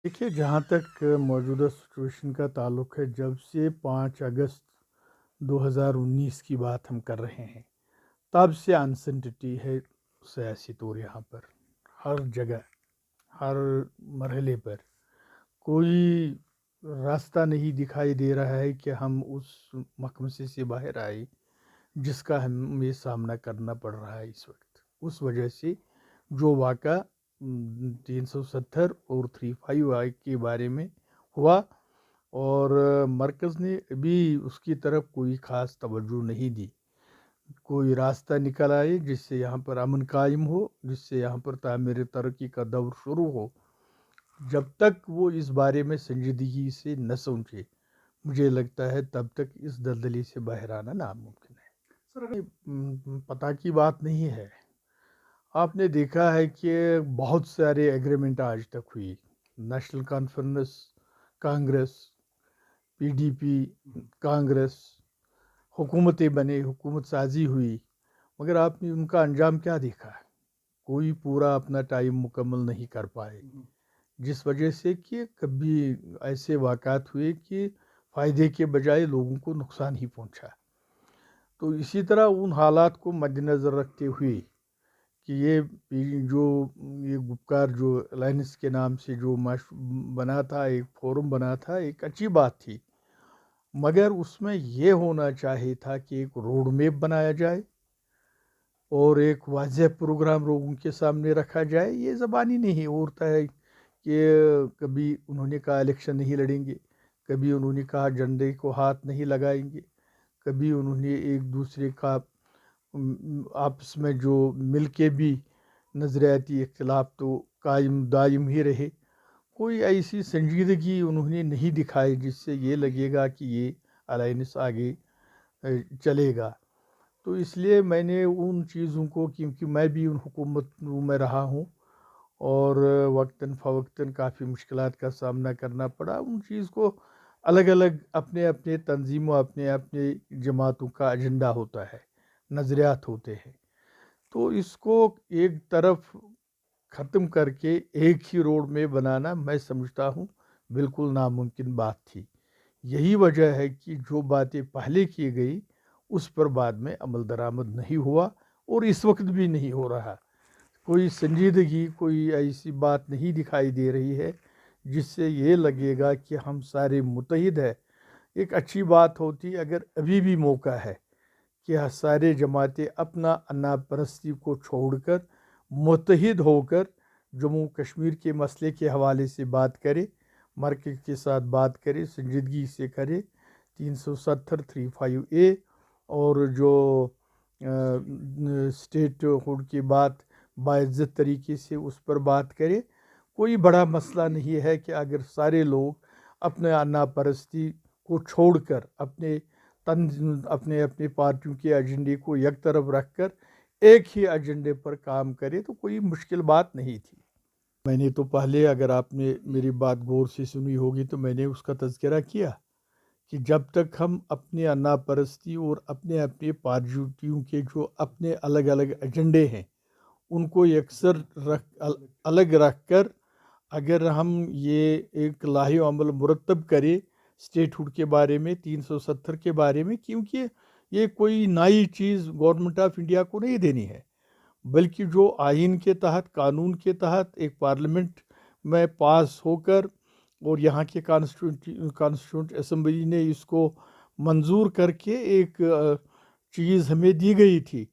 देखिए, जहाँ तक मौजूदा सिचुएशन का ताल्लुक है, जब से 5 अगस्त 2019 की बात हम कर रहे हैं, तब से अनसर्टेनिटी है सियासी तौर यहाँ पर। हर जगह, हर मरहले पर कोई रास्ता नहीं दिखाई दे रहा है कि हम उस मकमसे से बाहर आए जिसका हमें सामना करना पड़ रहा है इस वक्त। उस वजह से जो वाक़ा 370 और 35 के बारे में हुआ, और मरकज़ ने अभी उसकी तरफ कोई ख़ास तवज्जो नहीं दी। कोई रास्ता निकल आए जिससे यहाँ पर अमन कायम हो, जिससे यहाँ पर तामीर तरक्की का दौर शुरू हो। जब तक वो इस बारे में संजीदगी से न सोचे, मुझे लगता है तब तक इस दलदली से बाहर आना नामुमकिन है। सर, पता की बात नहीं है। आपने देखा है कि बहुत सारे एग्रीमेंट आज तक हुई। नेशनल कॉन्फ्रेंस, कांग्रेस, पीडीपी, कांग्रेस, हुकूमतें बने, हुकूमत साजी हुई, मगर आपने उनका अंजाम क्या देखा? कोई पूरा अपना टाइम मुकम्मल नहीं कर पाए, जिस वजह से कि कभी ऐसे वाक़ात हुए कि फ़ायदे के बजाय लोगों को नुकसान ही पहुंचा। तो इसी तरह उन हालात को मद्देनज़र रखते हुए कि जो ये गुपकार जो अलायंस के नाम से जो बना था, एक फोरम बना था, एक अच्छी बात थी, मगर उसमें ये होना चाहिए था कि एक रोड मैप बनाया जाए और एक वाज़ेह प्रोग्राम लोगों के सामने रखा जाए। ये ज़बानी नहीं होता है कि कभी उन्होंने कहा इलेक्शन नहीं लड़ेंगे, कभी उन्होंने कहा झंडे को हाथ नहीं लगाएंगे, कभी उन्होंने एक दूसरे का आपस में जो मिल के भी नज़रियाती इख्तिलाफ तो कायम दायम ही रहे। कोई ऐसी संजीदगी उन्होंने नहीं दिखाई जिससे ये लगेगा कि ये अलायंस आगे चलेगा। तो इसलिए मैंने उन चीज़ों को, क्योंकि मैं भी उन हुकूमतों में रहा हूँ और वक्तन फ़वक्तन काफ़ी मुश्किलात का सामना करना पड़ा, उन चीज़ को अलग अलग अपने अपने तंजीमों, अपने अपने जमातों का एजेंडा होता है, नज़रियात होते हैं। तो इसको एक तरफ ख़त्म करके एक ही रोड में बनाना, मैं समझता हूँ बिल्कुल नामुमकिन बात थी। यही वजह है कि जो बातें पहले की गई उस पर बाद में अमल दरामद नहीं हुआ और इस वक्त भी नहीं हो रहा। कोई संजीदगी, कोई ऐसी बात नहीं दिखाई दे रही है जिससे ये लगेगा कि हम सारे मुत्तहिद हैं। एक अच्छी बात होती अगर अभी भी मौका है कि सारे जमातें अपना अन्ना परस्ती को छोड़कर मुत्तहिद होकर जम्मू कश्मीर के मसले के हवाले से बात करें, मरकज़ के साथ बात करें, संजीदगी से करें। 370 35A और जो स्टेट हुड की बात बाइज्जत तरीके से उस पर बात करें। कोई बड़ा मसला नहीं है कि अगर सारे लोग अपने अन्ना परस्ती को छोड़कर अपने अपने पार्टियों के एजेंडे को एक तरफ रखकर एक ही एजेंडे पर काम करें, तो कोई मुश्किल बात नहीं थी। मैंने तो पहले, अगर आपने मेरी बात गौर से सुनी होगी, तो मैंने उसका तज़किरा किया कि जब तक हम अपने अन्ना परस्ती और अपने अपने पार्टियों के जो अपने अलग अलग एजेंडे हैं उनको यकसर अलग रख कर अगर हम ये एक लाही अमल मुरतब करें स्टेटहुड के बारे में, 370 के बारे में, क्योंकि ये कोई नई चीज़ गवर्नमेंट ऑफ इंडिया को नहीं देनी है, बल्कि जो आइन के तहत, कानून के तहत एक पार्लियामेंट में पास होकर और यहाँ के कॉन्स्टिट्यूंट असम्बली ने इसको मंजूर करके एक चीज़ हमें दी गई थी,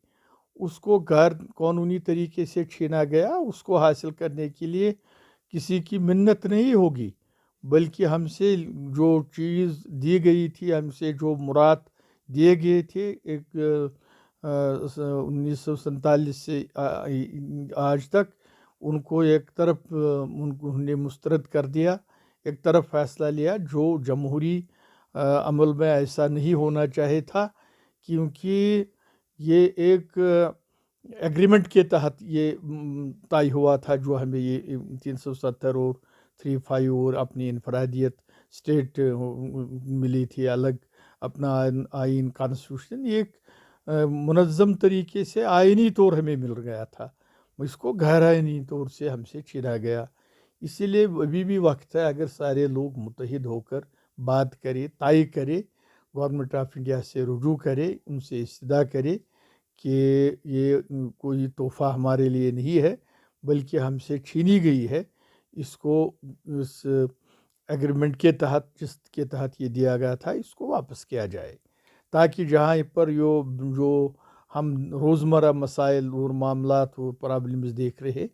उसको गैर कानूनी तरीके से छीना गया। उसको हासिल करने के लिए किसी की मिन्नत नहीं होगी, बल्कि हमसे जो चीज़ दी गई थी, हमसे जो मुराद दिए गए थे, एक 1947 से आज तक, उनको एक तरफ उन्होंने मुस्तरद कर दिया, एक तरफ फैसला लिया जो जमहूरी अमल में ऐसा नहीं होना चाहिए था, क्योंकि ये एक एग्रीमेंट के तहत ये तय हुआ था जो हमें ये 370 और 35 और अपनी इनफरादियत स्टेट मिली थी, अलग अपना आइन कॉन्स्टिट्यूशन, एक मुनज़्ज़म तरीके से आइनी तौर हमें मिल गया था, इसको गैर आइनी तौर से हमसे छीना गया। اسی لیے ابھی بھی وقت ہے، اگر سارے لوگ متحد ہو کر بات کرے، طے کرے، گورنمنٹ آف انڈیا سے رجوع کرے، ان سے استدعا کرے کہ یہ کوئی تحفہ ہمارے لیے نہیں ہے بلکہ ہم سے چھینی گئی ہے، اس کو اس ایگریمنٹ کے تحت جس کے تحت یہ دیا گیا تھا اس کو واپس کیا جائے، تاکہ جہاں پر جو ہم روزمرہ مسائل اور معاملات اور پرابلمز دیکھ رہے ہیں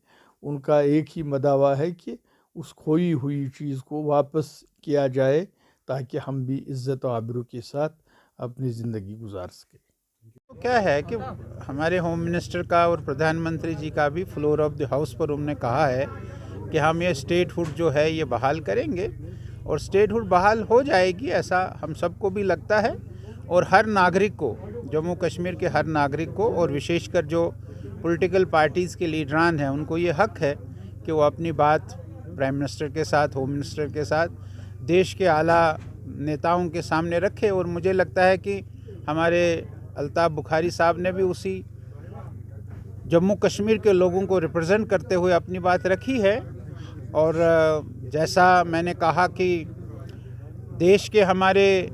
ان کا ایک ہی مداوع ہے کہ اس کھوئی ہوئی چیز کو واپس کیا جائے تاکہ ہم بھی عزت و آبرو کے ساتھ اپنی زندگی گزار سکیں۔ کیا ہے کہ ہمارے ہوم منسٹر کا اور پردھان منتری جی کا بھی فلور آف دی ہاؤس پر انہوں نے کہا ہے کہ ہم یہ اسٹیٹ ہوڈ جو ہے یہ بحال کریں گے، اور اسٹیٹ ہوڈ بحال ہو جائے گی ایسا ہم سب کو بھی لگتا ہے، اور ہر ناگرک کو، جموں کشمیر کے ہر ناگرک کو، اور وشیش کر جو پولیٹیکل پارٹیز کے لیڈران ہیں ان کو یہ حق ہے کہ وہ اپنی بات پرائم منسٹر کے ساتھ، ہوم منسٹر کے ساتھ، دیش کے اعلیٰ نیتاؤں کے سامنے رکھے، اور مجھے لگتا ہے کہ ہمارے الطاف بخاری صاحب نے بھی اسی جموں کشمیر کے لوگوں کو ریپرزینٹ کرتے ہوئے اپنی بات رکھی ہے، اور جیسا میں نے کہا کہ دیش کے ہمارے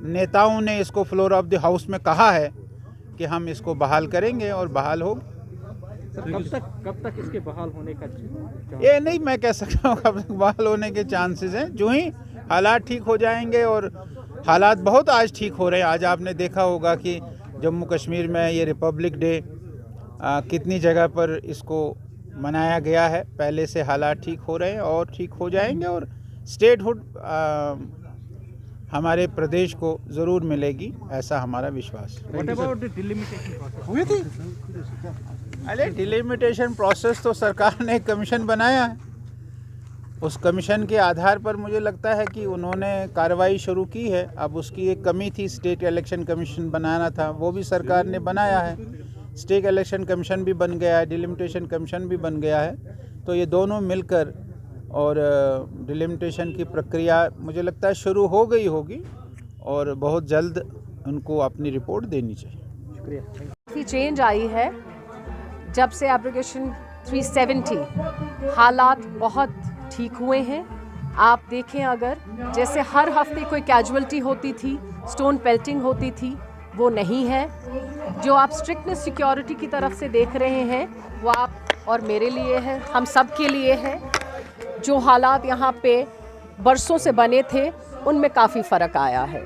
نیتاؤں نے اس کو فلور آف دی ہاؤس میں کہا ہے کہ ہم اس کو بحال کریں گے اور بحال ہوگا۔ کب تک اس کے بحال ہونے کا یہ نہیں میں کہہ سکتا ہوں کب تک بحال ہونے کے چانسز ہیں، جو ہی حالات ٹھیک ہو جائیں گے، اور حالات بہت آج ٹھیک ہو رہے ہیں۔ آج آپ نے دیکھا ہوگا کہ جموں کشمیر میں یہ ریپبلک ڈے کتنی جگہ پر اس کو منایا گیا ہے، پہلے سے حالات ٹھیک ہو رہے ہیں اور ٹھیک ہو جائیں گے، اور اسٹیٹ ہوڈ ہمارے پردیش کو ضرور ملے گی، ایسا ہمارا وشواس ہے۔ ڈیلیمیٹیشن پروسیس تو سرکار نے ایک کمیشن بنایا ہے، اس کمیشن کے آدھار پر مجھے لگتا ہے کہ انہوں نے کارروائی شروع کی ہے۔ اب اس کی ایک کمی تھی، اسٹیٹ الیکشن کمیشن بنانا تھا، وہ بھی سرکار نے بنایا ہے، اسٹیٹ الیکشن کمیشن بھی بن گیا ہے، ڈیلیمیٹیشن کمیشن بھی بن گیا ہے، تو یہ دونوں مل کر اور ڈیلیمیٹیشن کی پرکریا مجھے لگتا ہے شروع ہو گئی ہوگی، اور بہت جلد ان کو اپنی رپورٹ دینی چاہیے۔ شکریہ۔ کافی چینج آئی ہے جب سے ایپلیکیشن 370، حالات بہت ٹھیک ہوئے ہیں۔ آپ دیکھیں اگر جیسے ہر ہفتے کوئی کیجولٹی ہوتی تھی، سٹون پیلٹنگ ہوتی تھی، وہ نہیں ہے۔ جو آپ اسٹرکٹنس سیکیورٹی کی طرف سے دیکھ رہے ہیں وہ آپ اور میرے لیے ہے، ہم سب کے لیے ہے۔ جو حالات یہاں پہ برسوں سے بنے تھے ان میں کافی فرق آیا ہے۔